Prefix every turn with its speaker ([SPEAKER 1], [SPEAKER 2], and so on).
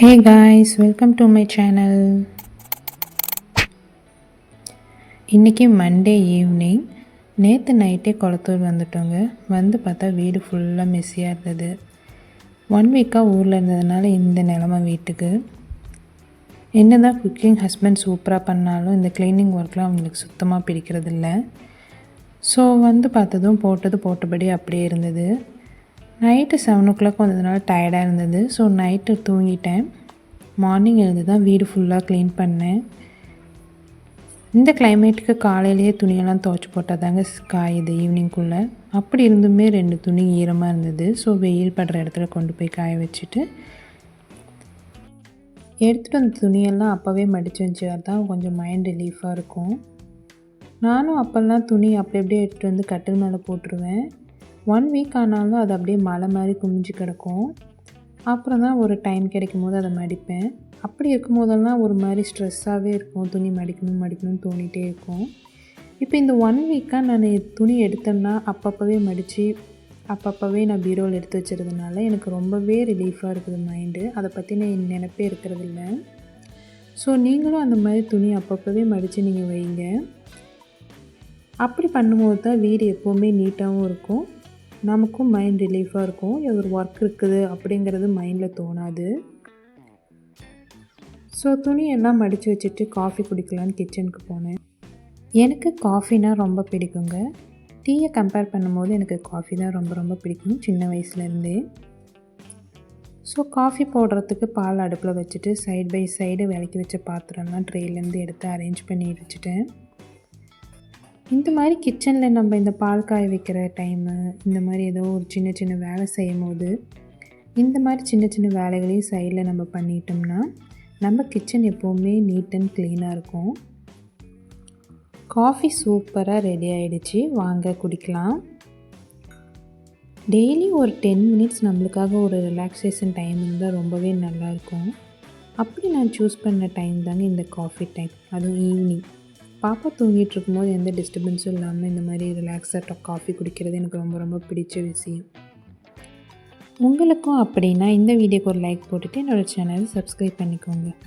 [SPEAKER 1] Hey guys, welcome to my channel. இன்றைக்கி Monday evening. நேற்று நைட்டே குளத்தூர் வந்துட்டோங்க. வந்து பார்த்தா வீடு ஃபுல்லாக மெஸ்ஸியாக இருந்தது. 1 வீக்காக ஊரில் இருந்ததுனால இந்த நிலமை வீட்டுக்கு. என்ன தான் குக்கிங் ஹஸ்பண்ட் சூப்பராக பண்ணாலும் இந்த க்ளீனிங் ஒர்க்லாம் அவங்களுக்கு சுத்தமாக பிடிக்கிறதில்ல. ஸோ வந்து பார்த்ததும் போட்டபடி அப்படியே இருந்தது. நைட்டு 7 o'clock வந்ததுனால டயர்டாக இருந்தது. ஸோ நைட்டு தூங்கிட்டேன். மார்னிங் எழுந்து தான் வீடு ஃபுல்லாக க்ளீன் பண்ணேன். இந்த கிளைமேட்டுக்கு காலையிலேயே துணியெல்லாம் துவைச்சி போட்டால் தாங்க காயுது ஈவினிங்குள்ளே. அப்படி இருந்துமே 2 துணி ஈரமாக இருந்தது. ஸோ வெயில் படுற இடத்துல கொண்டு போய் காய வச்சுட்டு எடுத்துகிட்டு வந்த துணியெல்லாம் அப்போவே மடித்து வச்சா தான் கொஞ்சம் மைண்ட் ரிலீஃபாக இருக்கும். நானும் அப்போல்லாம் துணி அப்படியே எடுத்துகிட்டு வந்து கட்டில் மேலே போட்டுருவேன். 1 வீக் ஆனாலும் அது அப்படியே மலை மாதிரி குமிஞ்சு கிடக்கும். அப்புறம் தான் ஒரு டைம் கிடைக்கும் போது அதை மடிப்பேன். அப்படி இருக்கும் போதெல்லாம் ஒரு மாதிரி ஸ்ட்ரெஸ்ஸாகவே இருக்கும். துணி மடிக்கணும்னு தோணிகிட்டே இருக்கும். இப்போ இந்த 1 வீக்காக நான் துணி எடுத்தேன்னா அப்பப்போவே மடித்து அப்பப்போவே நான் பீரோவில் எடுத்து வச்சுருந்தனால எனக்கு ரொம்பவே ரிலீஃபாக இருக்குது மைண்டு. அதை பற்றின நினைப்பே இருக்கிறதில்ல. ஸோ நீங்களும் அந்த மாதிரி துணி அப்பப்போவே மடித்து நீங்கள் வைங்க. அப்படி பண்ணும்போது தான் வீடு எப்போவுமே நீட்டாகவும் இருக்கும். நமக்கும் மைண்ட் ரிலீஃபாக இருக்கும். ஒரு ஒர்க் இருக்குது அப்படிங்கிறது மைண்டில் தோணாது. ஸோ துணியெல்லாம் மடித்து வச்சுட்டு காஃபி குடிக்கலான்னு கிச்சனுக்கு போனேன். எனக்கு காஃபினா ரொம்ப பிடிக்குங்க. டீயை கம்பேர் பண்ணும்போது எனக்கு காஃபி தான் ரொம்ப பிடிக்கும் சின்ன வயசுலேருந்தே. ஸோ காஃபி போடுறதுக்கு பால் அடுப்பில் வச்சுட்டு சைடு பை சைடு விளக்கி வச்ச பாத்திரம்லாம் ட்ரேலேருந்து எடுத்து அரேஞ்ச் பண்ணி வச்சுட்டேன். இந்த மாதிரி கிச்சனில் நம்ம இந்த பால் காய வைக்கிற டைமு, இந்த மாதிரி ஏதோ ஒரு சின்ன வேலை செய்யும் போது இந்த மாதிரி சின்ன வேலைகளையும் சைடில் நம்ம பண்ணிட்டோம்னா நம்ம கிச்சன் எப்போவுமே நீட் அண்ட் க்ளீனாக இருக்கும். காஃபி சூப்பராக ரெடி ஆகிடுச்சு. வாங்க குடிக்கலாம். டெய்லி ஒரு 10 minutes நம்மளுக்காக ஒரு ரிலாக்ஸேஷன் டைம் இருந்தால் ரொம்பவே நல்லாயிருக்கும். அப்படி நான் சூஸ் பண்ண டைம் தாங்க இந்த காஃபி டைம். அதுவும் ஈவினிங் பாப்பா தூங்கிட்டு இருக்கும்போது எந்த டிஸ்டர்பன்ஸும் இல்லாமல் இந்த மாதிரி ரிலாக்ஸாக காஃபி குடிக்கிறது எனக்கு ரொம்ப பிடிச்ச விஷயம். உங்களுக்கும் அப்படின்னா இந்த வீடியோக்கு ஒரு லைக் போட்டுட்டு என்னோடய சேனலை சப்ஸ்கிரைப் பண்ணிக்கோங்க.